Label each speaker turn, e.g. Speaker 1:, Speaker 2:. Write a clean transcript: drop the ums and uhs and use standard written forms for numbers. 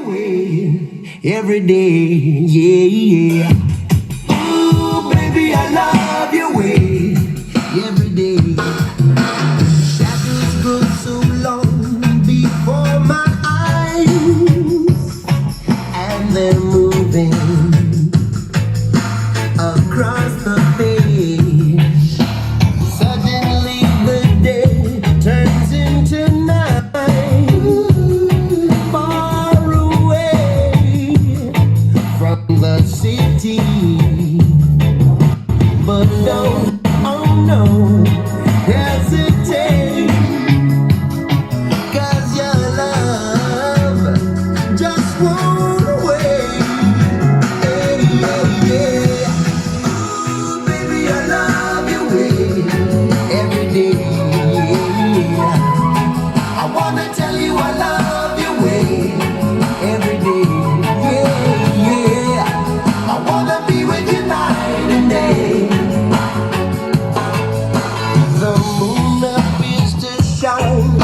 Speaker 1: way every day, yeah, yeah. Ooh, baby, I love your way every day. Shadows grow so long before my eyes, and they're moving across the page. Suddenly the day turns into night, far away from the city. But don't, oh no, hesitate, 'cause your love just won't wait. Hey, yeah, yeah. Ooh, baby, I love your way every day. I wanna tell you I love your way every day. Yeah, yeah. I wanna be with you night and day. The moon appears to shine